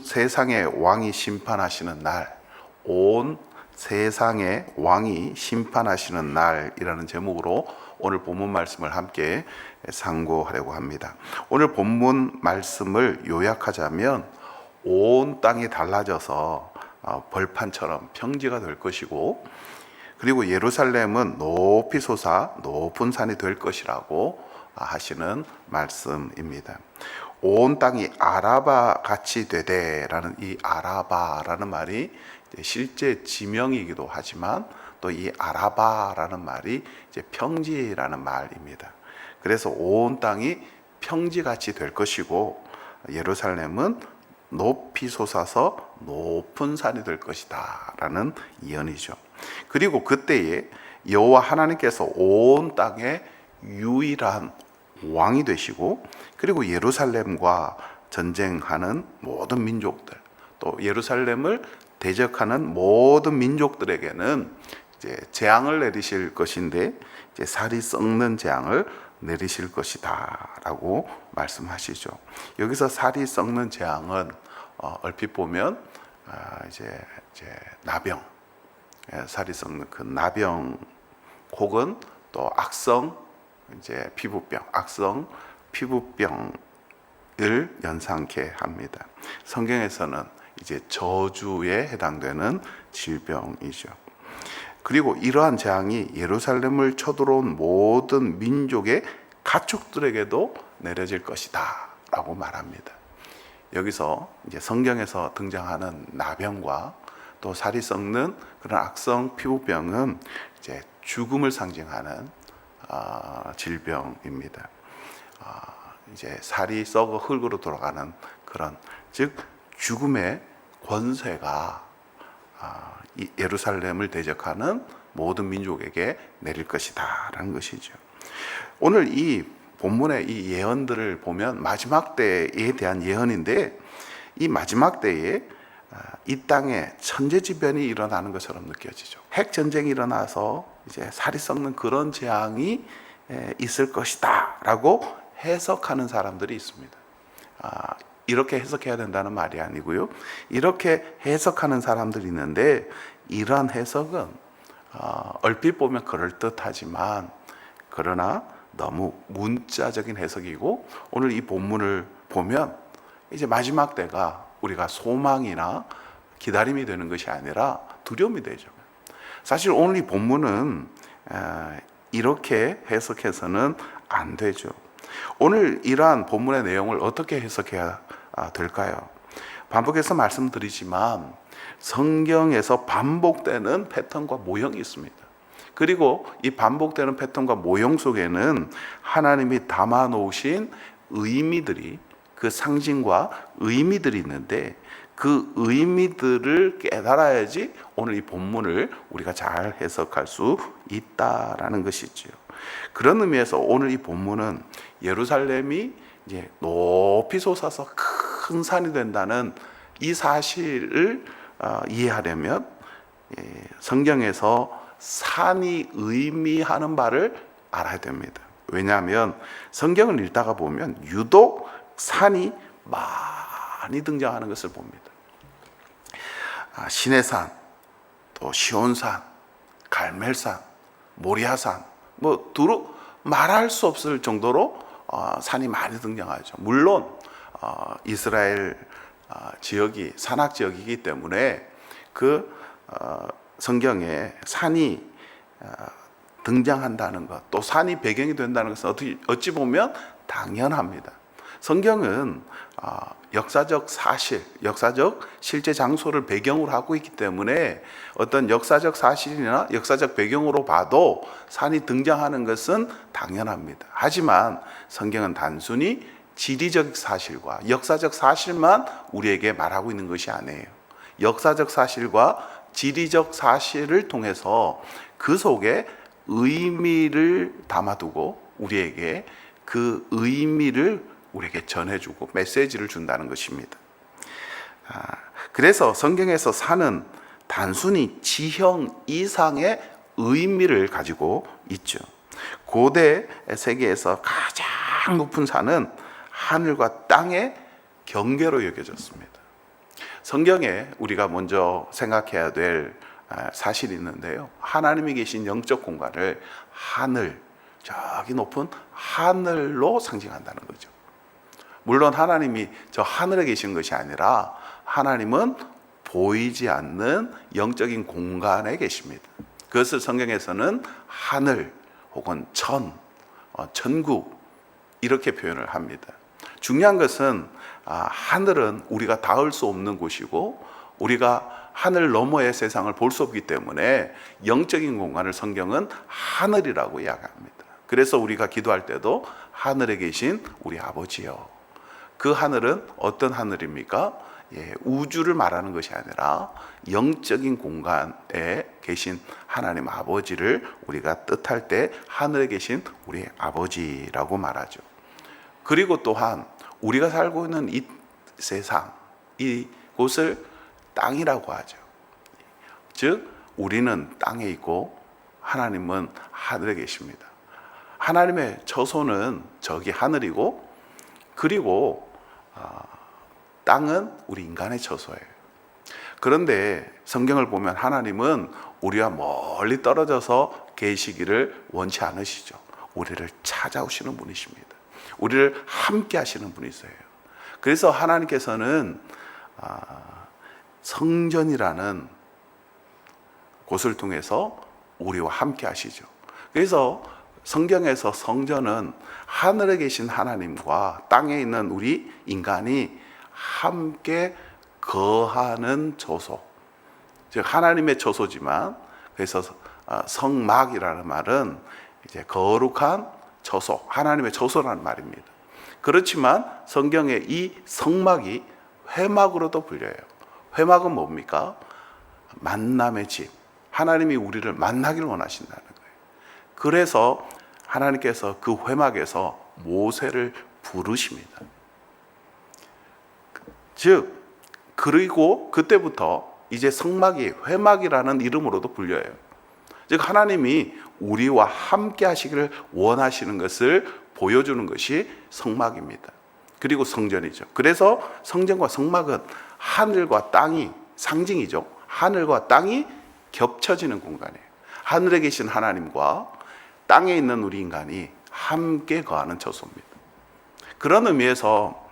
세상의 왕이 심판하시는 날, 온 세상의 왕이 심판하시는 날이라는 제목으로 오늘 본문 말씀을 함께 상고하려고 합니다. 오늘 본문 말씀을 요약하자면 온 땅이 달라져서 벌판처럼 평지가 될 것이고, 그리고 예루살렘은 높이 솟아 높은 산이 될 것이라고 하시는 말씀입니다. 온 땅이 아라바 같이 되되라는 이 아라바라는 말이 실제 지명이기도 하지만 또 이 아라바라는 말이 이제 평지라는 말입니다. 그래서 온 땅이 평지같이 될 것이고, 예루살렘은 높이 솟아서 높은 산이 될 것이다 라는 예언이죠. 그리고 그때에 여호와 하나님께서 온 땅의 유일한 왕이 되시고, 그리고 예루살렘과 전쟁하는 모든 민족들, 또 예루살렘을 대적하는 모든 민족들에게는 이제 재앙을 내리실 것인데, 이제 살이 썩는 재앙을 내리실 것이다라고 말씀하시죠. 여기서 살이 썩는 재앙은 얼핏 보면 이제 나병, 살이 썩는 그 나병, 혹은 또 악성 이제 피부병, 악성 피부병을 연상케 합니다. 성경에서는 이제 저주에 해당되는 질병이죠. 그리고 이러한 재앙이 예루살렘을 쳐들어온 모든 민족의 가축들에게도 내려질 것이다 라고 말합니다. 여기서 이제 성경에서 등장하는 나병과 또 살이 썩는 그런 악성 피부병은 이제 죽음을 상징하는 질병입니다. 이제 살이 썩어 흙으로 돌아가는 그런, 즉 죽음의 권세가 예루살렘을 대적하는 모든 민족에게 내릴 것이다 라는 것이죠. 오늘 이 본문의 이 예언들을 보면 마지막 때에 대한 예언인데, 이 마지막 때에 이 땅에 천재지변이 일어나는 것처럼 느껴지죠. 핵전쟁이 일어나서 이제 살이 썩는 그런 재앙이 있을 것이다 라고 해석하는 사람들이 있습니다. 이렇게 해석해야 된다는 말이 아니고요, 이렇게 해석하는 사람들이 있는데, 이러한 해석은 얼핏 보면 그럴듯하지만 그러나 너무 문자적인 해석이고, 오늘 이 본문을 보면 이제 마지막 때가 우리가 소망이나 기다림이 되는 것이 아니라 두려움이 되죠. 사실 오늘 이 본문은 이렇게 해석해서는 안 되죠. 오늘 이러한 본문의 내용을 어떻게 해석해야 될까요? 반복해서 말씀드리지만 성경에서 반복되는 패턴과 모형이 있습니다. 그리고 이 반복되는 패턴과 모형 속에는 하나님이 담아 놓으신 의미들이, 그 상징과 의미들이 있는데, 그 의미들을 깨달아야지 오늘 이 본문을 우리가 잘 해석할 수 있다라는 것이지요. 그런 의미에서 오늘 이 본문은 예루살렘이 이제 높이 솟아서 큰 산이 된다는 이 사실을 이해하려면 성경에서 산이 의미하는 바를 알아야 됩니다. 왜냐하면 성경을 읽다가 보면 유독 산이 많이 등장하는 것을 봅니다. 시내산, 또 시온산, 갈멜산, 모리아산, 두루 말할 수 없을 정도로 산이 많이 등장하죠. 물론 이스라엘 지역이 산악 지역이기 때문에 그 성경에 산이 등장한다는 것, 또 산이 배경이 된다는 것은 어찌 보면 당연합니다. 성경은 역사적 사실, 역사적 실제 장소를 배경으로 하고 있기 때문에 어떤 역사적 사실이나 역사적 배경으로 봐도 산이 등장하는 것은 당연합니다. 하지만 성경은 단순히 지리적 사실과 역사적 사실만 우리에게 말하고 있는 것이 아니에요. 역사적 사실과 지리적 사실을 통해서 그 속에 의미를 담아두고 우리에게 그 의미를 우리에게 전해주고 메시지를 준다는 것입니다. 그래서 성경에서 산은 단순히 지형 이상의 의미를 가지고 있죠. 고대 세계에서 가장 높은 산은 하늘과 땅의 경계로 여겨졌습니다. 성경에 우리가 먼저 생각해야 될 사실이 있는데요. 하나님이 계신 영적 공간을 하늘, 저기 높은 하늘로 상징한다는 거죠. 물론 하나님이 저 하늘에 계신 것이 아니라 하나님은 보이지 않는 영적인 공간에 계십니다. 그것을 성경에서는 하늘 혹은 천국 이렇게 표현을 합니다. 중요한 것은 하늘은 우리가 닿을 수 없는 곳이고 우리가 하늘 너머의 세상을 볼 수 없기 때문에 영적인 공간을 성경은 하늘이라고 이야기합니다. 그래서 우리가 기도할 때도 하늘에 계신 우리 아버지요. 그 하늘은 어떤 하늘입니까? 우주를 말하는 것이 아니라 영적인 공간에 계신 하나님 아버지를 우리가 뜻할 때 하늘에 계신 우리 아버지라고 말하죠. 그리고 또한 우리가 살고 있는 이 세상, 이곳을 땅이라고 하죠. 즉 우리는 땅에 있고 하나님은 하늘에 계십니다. 하나님의 처소는 저기 하늘이고 그리고 땅은 우리 인간의 처소예요. 그런데 성경을 보면 하나님은 우리와 멀리 떨어져서 계시기를 원치 않으시죠. 우리를 찾아오시는 분이십니다. 우리를 함께 하시는 분이세요. 그래서 하나님께서는 성전이라는 곳을 통해서 우리와 함께 하시죠. 그래서 성경에서 성전은 하늘에 계신 하나님과 땅에 있는 우리 인간이 함께 거하는 처소, 즉 하나님의 처소지만, 그래서 성막이라는 말은 이제 거룩한 처소, 하나님의 처소라는 말입니다. 그렇지만 성경에 이 성막이 회막으로도 불려요. 회막은 뭡니까? 만남의 집, 하나님이 우리를 만나기를 원하신다는 거예요. 그래서 하나님께서 그 회막에서 모세를 부르십니다. 즉 그리고 그때부터 이제 성막이 회막이라는 이름으로도 불려요. 즉 하나님이 우리와 함께 하시기를 원하시는 것을 보여주는 것이 성막입니다. 그리고 성전이죠. 그래서 성전과 성막은 하늘과 땅이 상징이죠. 하늘과 땅이 겹쳐지는 공간이에요. 하늘에 계신 하나님과 땅에 있는 우리 인간이 함께 거하는 처소입니다. 그런 의미에서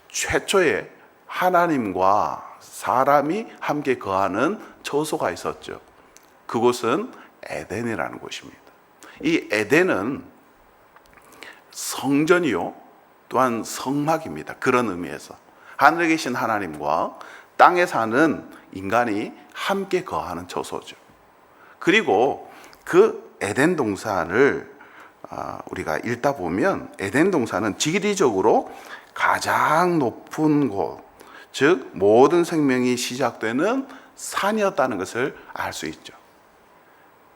최초에 하나님과 사람이 함께 거하는 처소가 있었죠. 그곳은 에덴이라는 곳입니다. 이 에덴은 성전이요 또한 성막입니다. 그런 의미에서 하늘에 계신 하나님과 땅에 사는 인간이 함께 거하는 처소죠. 그리고 그 에덴 동산을 우리가 읽다 보면 에덴 동산은 지리적으로 가장 높은 곳, 즉 모든 생명이 시작되는 산이었다는 것을 알 수 있죠.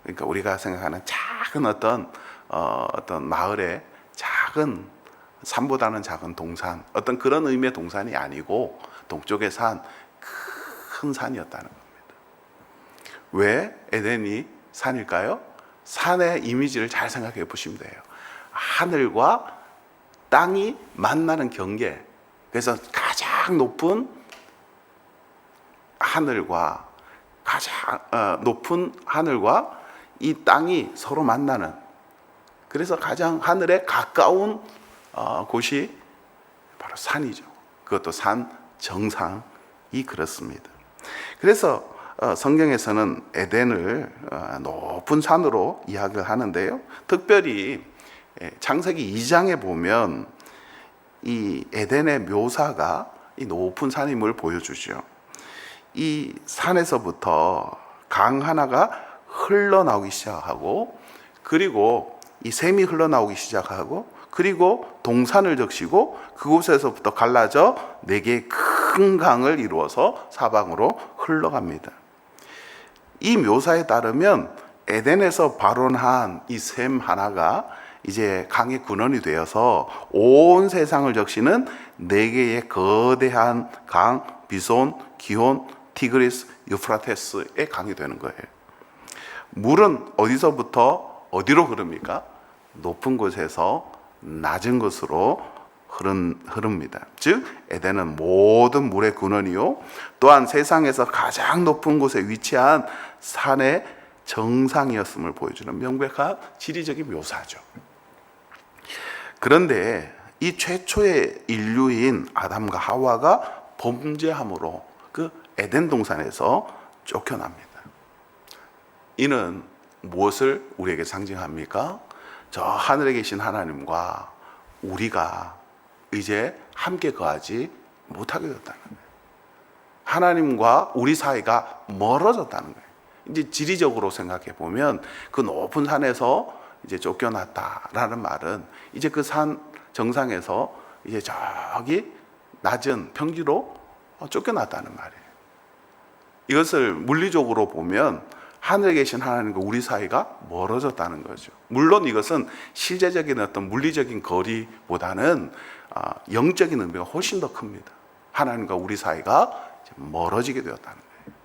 그러니까 우리가 생각하는 작은 어떤 마을의 작은 산보다는 작은 동산, 어떤 그런 의미의 동산이 아니고 동쪽의 산, 큰 산이었다는 겁니다. 왜 에덴이 산일까요? 산의 이미지를 잘 생각해 보시면 돼요. 하늘과 땅이 만나는 경계. 그래서 가장 높은 하늘과 높은 하늘과 이 땅이 서로 만나는, 그래서 가장 하늘에 가까운 곳이 바로 산이죠. 그것도 산 정상이 그렇습니다. 그래서 성경에서는 에덴을 높은 산으로 이야기를 하는데요. 특별히 창세기 2장에 보면 이 에덴의 묘사가 이 높은 산임을 보여주죠. 이 산에서부터 강 하나가 흘러나오기 시작하고, 그리고 이 샘이 흘러나오기 시작하고, 그리고 동산을 적시고 그곳에서부터 갈라져 4개의 큰 강을 이루어서 사방으로 흘러갑니다. 이 묘사에 따르면 에덴에서 발원한 이 샘 하나가 이제 강의 근원이 되어서 온 세상을 적시는 4개의 거대한 강, 비손, 기혼, 티그리스, 유프라테스의 강이 되는 거예요. 물은 어디서부터 어디로 흐릅니까? 높은 곳에서 낮은 곳으로 흐릅니다. 즉 에덴은 모든 물의 근원이요, 또한 세상에서 가장 높은 곳에 위치한 산의 정상이었음을 보여주는 명백한 지리적인 묘사죠. 그런데 이 최초의 인류인 아담과 하와가 범죄함으로 그 에덴 동산에서 쫓겨납니다. 이는 무엇을 우리에게 상징합니까? 저 하늘에 계신 하나님과 우리가 이제 함께 거하지 못하게 됐다는 거예요. 하나님과 우리 사이가 멀어졌다는 거예요. 이제 지리적으로 생각해 보면 그 높은 산에서 이제 쫓겨났다라는 말은 이제 그 산 정상에서 이제 저기 낮은 평지로 쫓겨났다는 말이에요. 이것을 물리적으로 보면 하늘에 계신 하나님과 우리 사이가 멀어졌다는 거죠. 물론 이것은 실제적인 어떤 물리적인 거리보다는 영적인 의미가 훨씬 더 큽니다. 하나님과 우리 사이가 멀어지게 되었다는 거예요.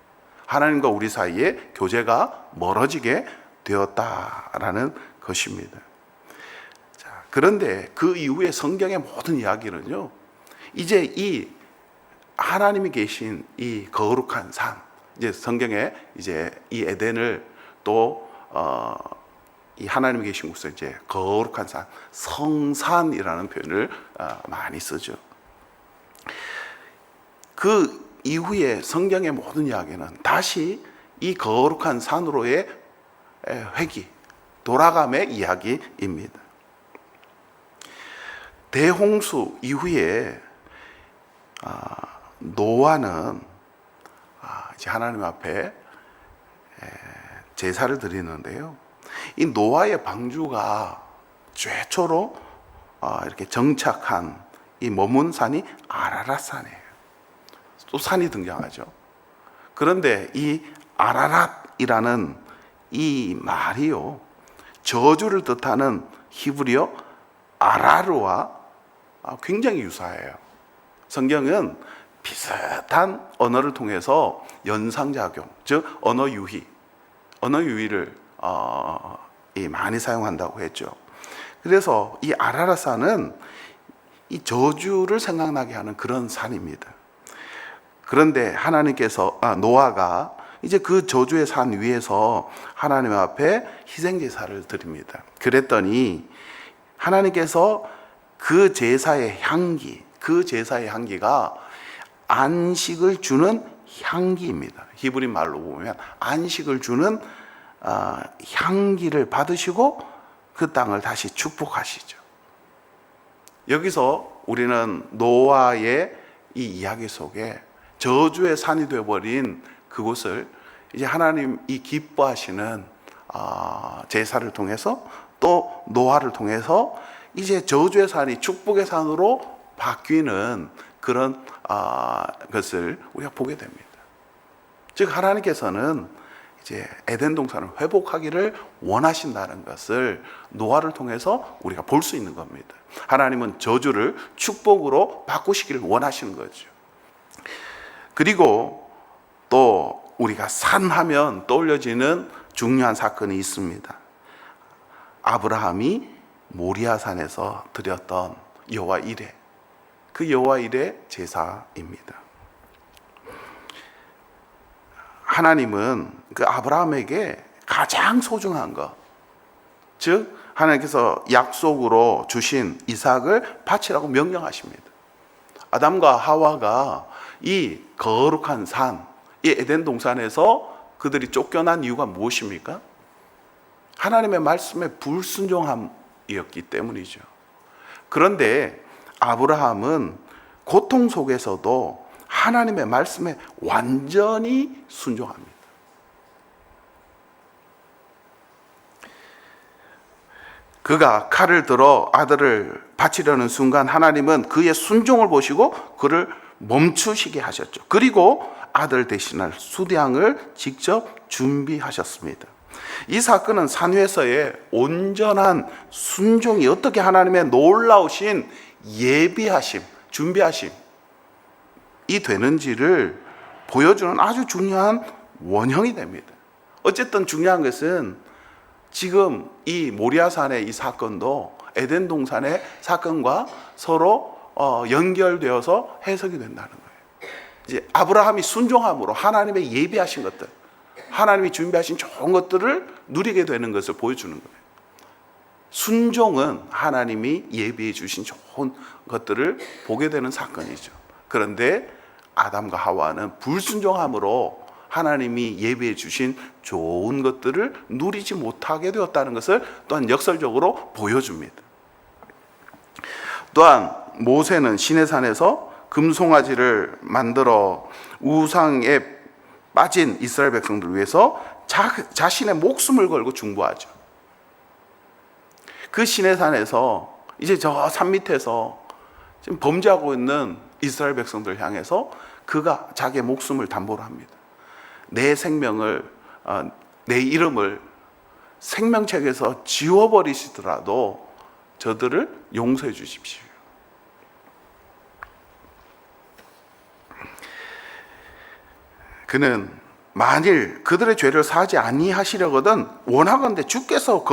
하나님과 우리 사이의 교제가 멀어지게 되었다라는 것입니다. 자, 그런데 그 이후에 성경의 모든 이야기는요, 이제 이 하나님이 계신 이 거룩한 산, 이제 성경에 이제 이 에덴을 또 이 하나님이 계신 곳에 이제 거룩한 산, 성산이라는 표현을 많이 쓰죠. 그 이후에 성경의 모든 이야기는 다시 이 거룩한 산으로의 회귀, 돌아감의 이야기입니다. 대홍수 이후에 노아는 이제 하나님 앞에 제사를 드리는데요, 이 노아의 방주가 최초로 이렇게 정착한 이 머문 산이 아라랏산이에요. 또 산이 등장하죠. 그런데 이 아라랏이라는 이 말이요, 저주를 뜻하는 히브리어 아라르와 굉장히 유사해요. 성경은 비슷한 언어를 통해서 연상작용, 즉 언어 유희를 많이 사용한다고 했죠. 그래서 이 아라랏산은 이 저주를 생각나게 하는 그런 산입니다. 그런데 하나님께서 노아가 이제 그 저주의 산 위에서 하나님 앞에 희생 제사를 드립니다. 그랬더니 하나님께서 그 제사의 향기가 안식을 주는 향기입니다. 히브리 말로 보면 안식을 주는 향기를 받으시고 그 땅을 다시 축복하시죠. 여기서 우리는 노아의 이 이야기 속에 저주의 산이 되어버린 그곳을 이제 하나님이 기뻐하시는 제사를 통해서, 또 노아를 통해서 이제 저주의 산이 축복의 산으로 바뀌는 그런 것을 우리가 보게 됩니다. 즉 하나님께서는 이제 에덴 동산을 회복하기를 원하신다는 것을 노아를 통해서 우리가 볼 수 있는 겁니다. 하나님은 저주를 축복으로 바꾸시기를 원하시는 거죠. 그리고 또 우리가 산하면 떠올려지는 중요한 사건이 있습니다. 아브라함이 모리아산에서 드렸던 여호와 이레, 그 여호와 이레 제사입니다. 하나님은 그 아브라함에게 가장 소중한 것, 즉 하나님께서 약속으로 주신 이삭을 바치라고 명령하십니다. 아담과 하와가 이 거룩한 산, 이 에덴 동산에서 그들이 쫓겨난 이유가 무엇입니까? 하나님의 말씀에 불순종함이었기 때문이죠. 그런데 아브라함은 고통 속에서도 하나님의 말씀에 완전히 순종합니다. 그가 칼을 들어 아들을 바치려는 순간 하나님은 그의 순종을 보시고 그를 멈추시게 하셨죠. 그리고 아들 대신할 수량을 직접 준비하셨습니다. 이 사건은 산 위에서의 온전한 순종이 어떻게 하나님의 놀라우신 예비하심, 준비하심이 되는지를 보여주는 아주 중요한 원형이 됩니다. 어쨌든 중요한 것은 지금 이 모리아산의 이 사건도 에덴 동산의 사건과 서로 연결되어서 해석이 된다는 거예요. 이제 아브라함이 순종함으로 하나님의 예비하신 것들, 하나님이 준비하신 좋은 것들을 누리게 되는 것을 보여주는 거예요. 순종은 하나님이 예비해 주신 좋은 것들을 보게 되는 사건이죠. 그런데 아담과 하와는 불순종함으로 하나님이 예비해 주신 좋은 것들을 누리지 못하게 되었다는 것을 또한 역설적으로 보여줍니다. 또한 모세는 시내산에서 금송아지를 만들어 우상에 빠진 이스라엘 백성들을 위해서 자신의 목숨을 걸고 중보하죠. 그 시내산에서 이제 저 산 밑에서 지금 범죄하고 있는 이스라엘 백성들을 향해서 그가 자기의 목숨을 담보로 합니다. 내 생명을, 내 이름을 생명책에서 지워버리시더라도 저들을 용서해 주십시오. 그는 만일 그들의 죄를 사하지 아니하시려거든 원하건대 주께서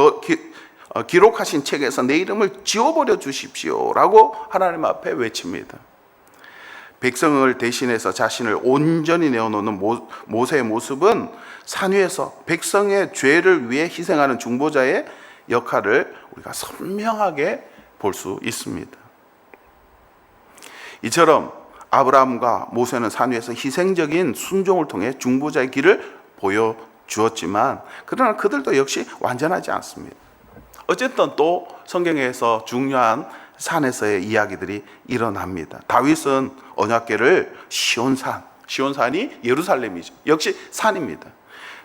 기록하신 책에서 내 이름을 지워버려 주십시오라고 하나님 앞에 외칩니다. 백성을 대신해서 자신을 온전히 내어놓는 모세의 모습은 산 위에서 백성의 죄를 위해 희생하는 중보자의 역할을 우리가 선명하게 볼 수 있습니다. 이처럼 아브라함과 모세는 산 위에서 희생적인 순종을 통해 중보자의 길을 보여주었지만 그러나 그들도 역시 완전하지 않습니다. 어쨌든 또 성경에서 중요한 산에서의 이야기들이 일어납니다. 다윗은 언약궤를 시온산이 예루살렘이죠. 역시 산입니다.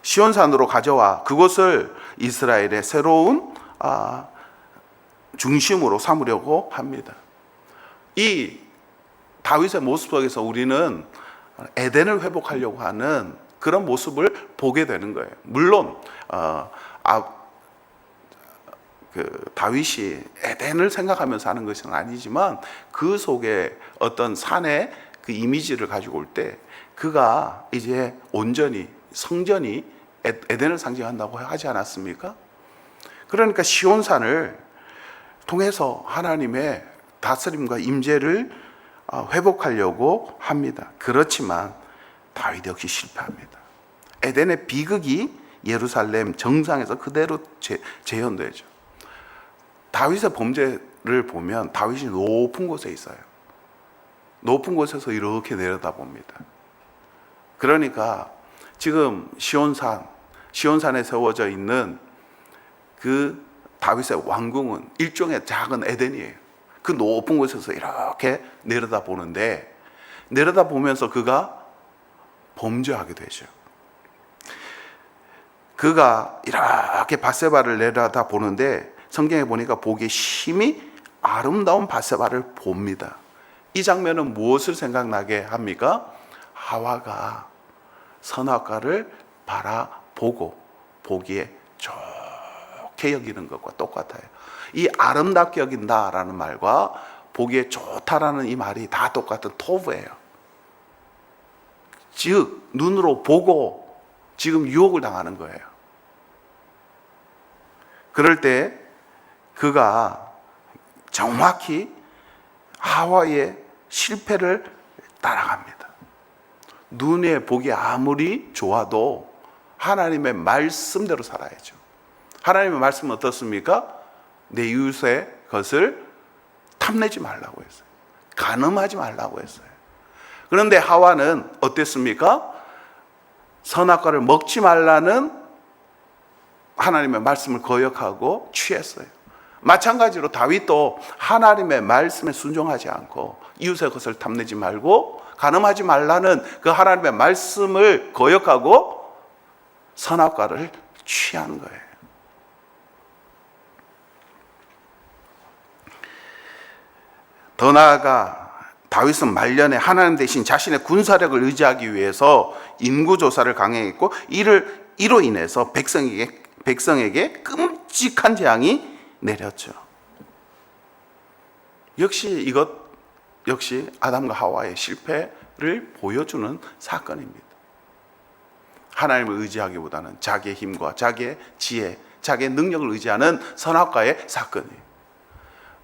시온산으로 가져와 그곳을 이스라엘의 새로운 중심으로 삼으려고 합니다. 이 다윗의 모습 속에서 우리는 에덴을 회복하려고 하는 그런 모습을 보게 되는 거예요. 물론 다윗이 에덴을 생각하면서 하는 것은 아니지만 그 속에 어떤 산의 그 이미지를 가지고 올 때 그가 이제 온전히 성전이 에덴을 상징한다고 하지 않았습니까? 그러니까 시온산을 통해서 하나님의 다스림과 임재를 회복하려고 합니다. 그렇지만 다윗 역시 실패합니다. 에덴의 비극이 예루살렘 정상에서 그대로 재현되죠. 다윗의 범죄를 보면 다윗이 높은 곳에 있어요. 높은 곳에서 이렇게 내려다봅니다. 그러니까 지금 시온산에 세워져 있는 그 다윗의 왕궁은 일종의 작은 에덴이에요. 그 높은 곳에서 이렇게 내려다보는데 내려다보면서 그가 범죄하게 되죠. 그가 이렇게 밧세바를 내려다보는데 성경에 보니까 보기에 심히 아름다운 밧세바를 봅니다. 이 장면은 무엇을 생각나게 합니까? 하와가 선악과를 바라보고 보기에 좋게 여기는 것과 똑같아요. 이 아름답게 여긴다라는 말과 보기에 좋다라는 이 말이 다 똑같은 토브예요. 즉 눈으로 보고 지금 유혹을 당하는 거예요. 그럴 때 그가 정확히 하와의 실패를 따라갑니다. 눈에 보기 아무리 좋아도 하나님의 말씀대로 살아야죠. 하나님의 말씀은 어떻습니까? 내 이웃의 것을 탐내지 말라고 했어요. 간음하지 말라고 했어요. 그런데 하와는 어땠습니까? 선악과를 먹지 말라는 하나님의 말씀을 거역하고 취했어요. 마찬가지로 다윗도 하나님의 말씀에 순종하지 않고 이웃의 것을 탐내지 말고 간음하지 말라는 그 하나님의 말씀을 거역하고 선악과를 취한 거예요. 더 나아가 다윗은 말년에 하나님 대신 자신의 군사력을 의지하기 위해서 인구조사를 강행했고 이로 인해서 백성에게 끔찍한 재앙이 내렸죠. 이것 역시 아담과 하와의 실패를 보여주는 사건입니다. 하나님을 의지하기보다는 자기의 힘과 자기의 지혜, 자기의 능력을 의지하는 선악과의 사건이에요.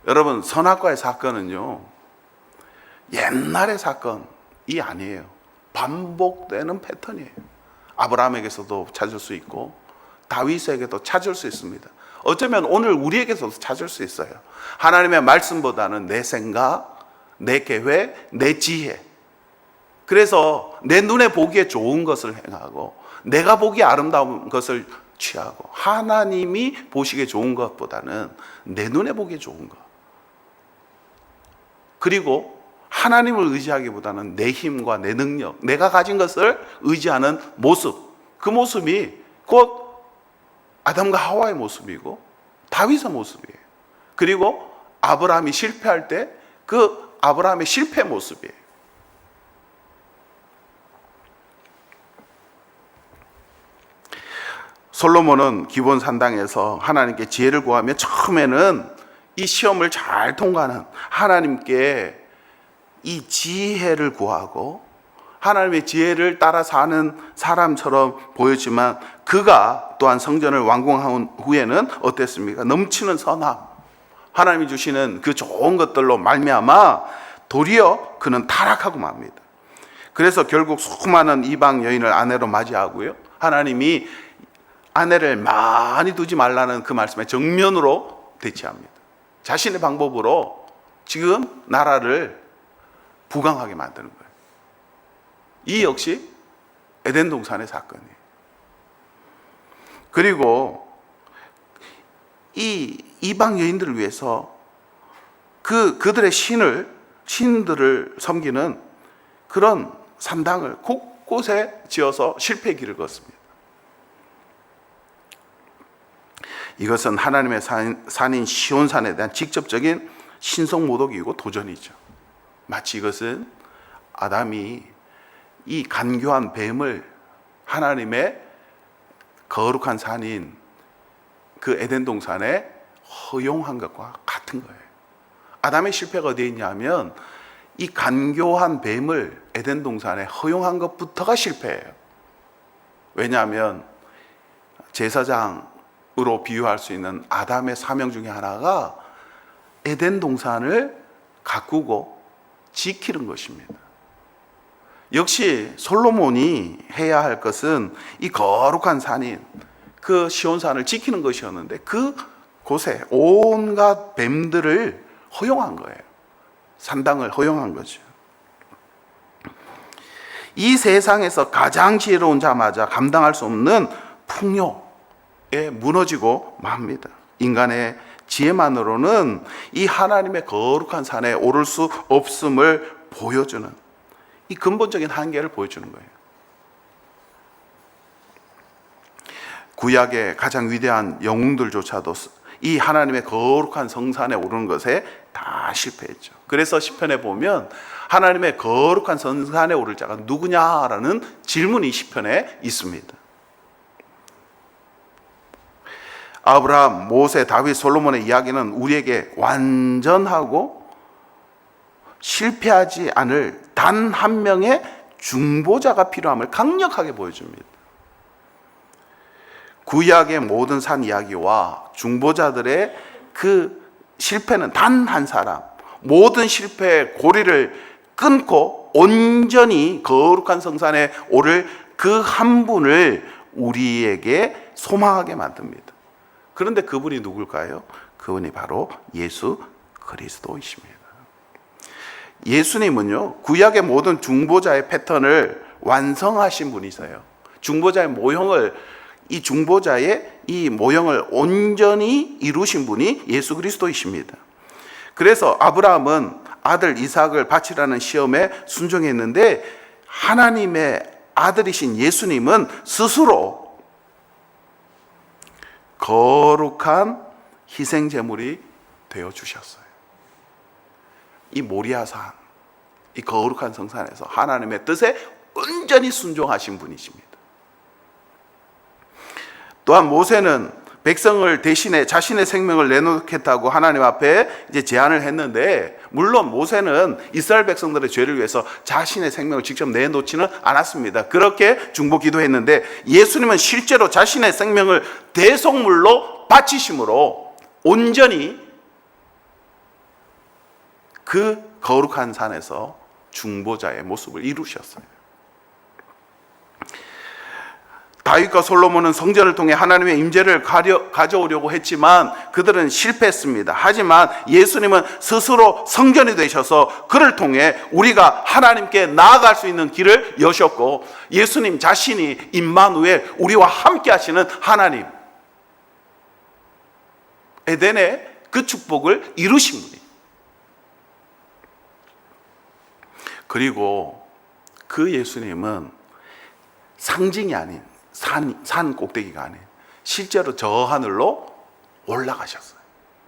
여러분, 선악과의 사건은요, 옛날의 사건이 아니에요. 반복되는 패턴이에요. 아브라함에게서도 찾을 수 있고 다윗에게도 찾을 수 있습니다. 어쩌면 오늘 우리에게서도 찾을 수 있어요. 하나님의 말씀보다는 내 생각, 내 계획, 내 지혜. 그래서 내 눈에 보기에 좋은 것을 행하고 내가 보기에 아름다운 것을 취하고 하나님이 보시기에 좋은 것보다는 내 눈에 보기에 좋은 것. 그리고 하나님을 의지하기보다는 내 힘과 내 능력, 내가 가진 것을 의지하는 모습. 그 모습이 곧 아담과 하와의 모습이고 다윗의 모습이에요. 그리고 아브라함이 실패할 때 그 아브라함의 실패 모습이에요. 솔로몬은 기본 산당에서 하나님께 지혜를 구하며 처음에는 이 시험을 잘 통과하는 하나님께 이 지혜를 구하고 하나님의 지혜를 따라 사는 사람처럼 보였지만 그가 또한 성전을 완공한 후에는 어땠습니까? 넘치는 선함, 하나님이 주시는 그 좋은 것들로 말미암아 도리어 그는 타락하고 맙니다. 그래서 결국 수많은 이방 여인을 아내로 맞이하고요, 하나님이 아내를 많이 두지 말라는 그 말씀에 정면으로 대치합니다. 자신의 방법으로 지금 나라를 부강하게 만드는 거예요. 이 역시 에덴 동산의 사건이에요. 그리고 이 이방 여인들을 위해서 그들의 신들을 섬기는 그런 산당을 곳곳에 지어서 실패의 길을 걷습니다. 이것은 하나님의 산인 시온산에 대한 직접적인 신성 모독이고 도전이죠. 마치 이것은 아담이 이 간교한 뱀을 하나님의 거룩한 산인 그 에덴 동산에 허용한 것과 같은 거예요. 아담의 실패가 어디에 있냐면 이 간교한 뱀을 에덴 동산에 허용한 것부터가 실패예요. 왜냐하면 제사장으로 비유할 수 있는 아담의 사명 중에 하나가 에덴 동산을 가꾸고 지키는 것입니다. 역시 솔로몬이 해야 할 것은 이 거룩한 산인 그 시온산을 지키는 것이었는데 그 곳에 온갖 뱀들을 허용한 거예요. 산당을 허용한 거죠. 이 세상에서 가장 지혜로운 자마저 감당할 수 없는 풍요에 무너지고 맙니다. 인간의 지혜만으로는 이 하나님의 거룩한 산에 오를 수 없음을 보여주는 이 근본적인 한계를 보여주는 거예요. 구약의 가장 위대한 영웅들조차도 이 하나님의 거룩한 성산에 오르는 것에 다 실패했죠. 그래서 시편에 보면 하나님의 거룩한 성산에 오를 자가 누구냐라는 질문이 시편에 있습니다. 아브라함, 모세, 다윗, 솔로몬의 이야기는 우리에게 완전하고 실패하지 않을 단 한 명의 중보자가 필요함을 강력하게 보여줍니다. 구약의 모든 산 이야기와 중보자들의 그 실패는 단 한 사람, 모든 실패의 고리를 끊고 온전히 거룩한 성산에 오를 그 한 분을 우리에게 소망하게 만듭니다. 그런데 그분이 누굴까요? 그분이 바로 예수 그리스도이십니다. 예수님은요, 구약의 모든 중보자의 패턴을 완성하신 분이세요. 중보자의 모형을, 이 중보자의 이 모형을 온전히 이루신 분이 예수 그리스도이십니다. 그래서 아브라함은 아들 이삭을 바치라는 시험에 순종했는데 하나님의 아들이신 예수님은 스스로 거룩한 희생 제물이 되어 주셨어요. 이 모리아산, 이 거룩한 성산에서 하나님의 뜻에 온전히 순종하신 분이십니다. 또한 모세는 백성을 대신해 자신의 생명을 내놓겠다고 하나님 앞에 이제 제안을 했는데, 물론 모세는 이스라엘 백성들의 죄를 위해서 자신의 생명을 직접 내놓지는 않았습니다. 그렇게 중보 기도했는데 예수님은 실제로 자신의 생명을 대속물로 바치심으로 온전히 그 거룩한 산에서 중보자의 모습을 이루셨어요. 다윗과 솔로몬은 성전을 통해 하나님의 임재를 가져오려고 했지만 그들은 실패했습니다. 하지만 예수님은 스스로 성전이 되셔서 그를 통해 우리가 하나님께 나아갈 수 있는 길을 여셨고, 예수님 자신이 임마누엘, 우리와 함께 하시는 하나님, 에덴의 그 축복을 이루신 분이에요. 그리고 그 예수님은 상징이 아닌 산 꼭대기가 아닌 실제로 저 하늘로 올라가셨어요.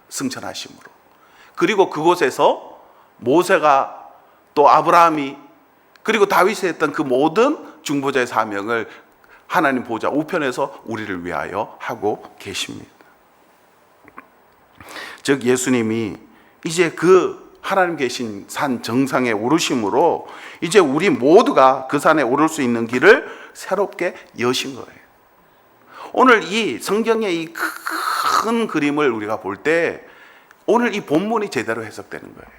승천하심으로. 그리고 그곳에서 모세가 또 아브라함이 그리고 다윗이 했던 그 모든 중보자의 사명을 하나님 보좌 우편에서 우리를 위하여 하고 계십니다. 즉 예수님이 이제 그 하나님 계신 산 정상에 오르심으로 이제 우리 모두가 그 산에 오를 수 있는 길을 새롭게 여신 거예요. 오늘 이 성경의 이 큰 그림을 우리가 볼 때 오늘 이 본문이 제대로 해석되는 거예요.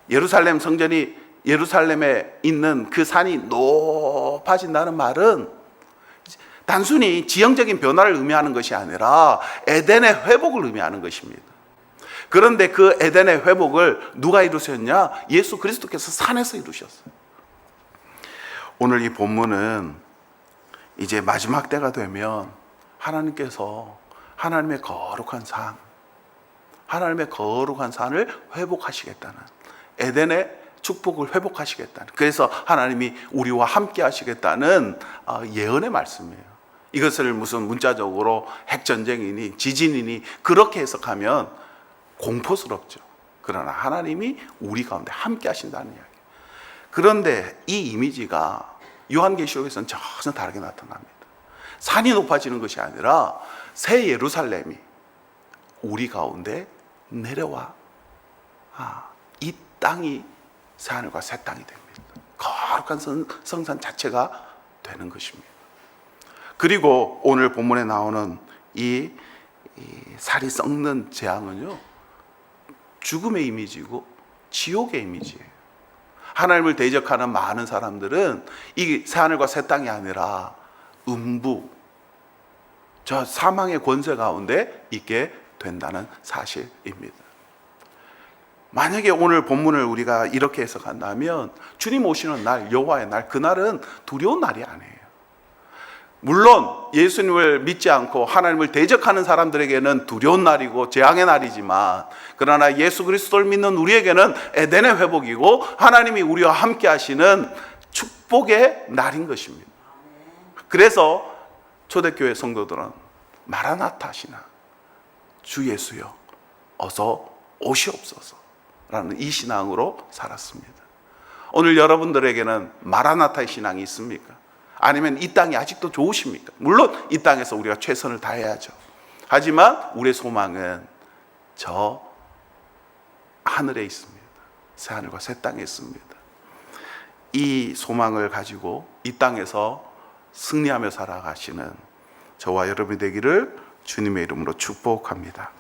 예루살렘 성전이 예루살렘에 있는 그 산이 높아진다는 말은 단순히 지형적인 변화를 의미하는 것이 아니라 에덴의 회복을 의미하는 것입니다. 그런데 그 에덴의 회복을 누가 이루셨냐? 예수 그리스도께서 산에서 이루셨어요. 오늘 이 본문은 이제 마지막 때가 되면 하나님께서 하나님의 거룩한 산, 하나님의 거룩한 산을 회복하시겠다는, 에덴의 축복을 회복하시겠다는, 그래서 하나님이 우리와 함께 하시겠다는 예언의 말씀이에요. 이것을 무슨 문자적으로 핵전쟁이니 지진이니 그렇게 해석하면 공포스럽죠. 그러나 하나님이 우리 가운데 함께 하신다는 이야기. 그런데 이 이미지가 요한계시록에서는 전혀 다르게 나타납니다. 산이 높아지는 것이 아니라 새 예루살렘이 우리 가운데 내려와 이 땅이 새하늘과 새 땅이 됩니다. 거룩한 성산 자체가 되는 것입니다. 그리고 오늘 본문에 나오는 이 살이 썩는 재앙은요, 죽음의 이미지고 지옥의 이미지예요. 하나님을 대적하는 많은 사람들은 이 새하늘과 새 땅이 아니라 음부, 저 사망의 권세 가운데 있게 된다는 사실입니다. 만약에 오늘 본문을 우리가 이렇게 해석한다면 주님 오시는 날, 여호와의 날, 그날은 두려운 날이 아니에요. 물론 예수님을 믿지 않고 하나님을 대적하는 사람들에게는 두려운 날이고 재앙의 날이지만, 그러나 예수 그리스도를 믿는 우리에게는 에덴의 회복이고 하나님이 우리와 함께 하시는 축복의 날인 것입니다. 그래서 초대교회 성도들은 마라나타 신앙, 주 예수여 어서 오시옵소서 라는 이 신앙으로 살았습니다. 오늘 여러분들에게는 마라나타의 신앙이 있습니까? 아니면 이 땅이 아직도 좋으십니까? 물론 이 땅에서 우리가 최선을 다해야죠. 하지만 우리의 소망은 저 하늘에 있습니다. 새하늘과 새 땅에 있습니다. 이 소망을 가지고 이 땅에서 승리하며 살아가시는 저와 여러분이 되기를 주님의 이름으로 축복합니다.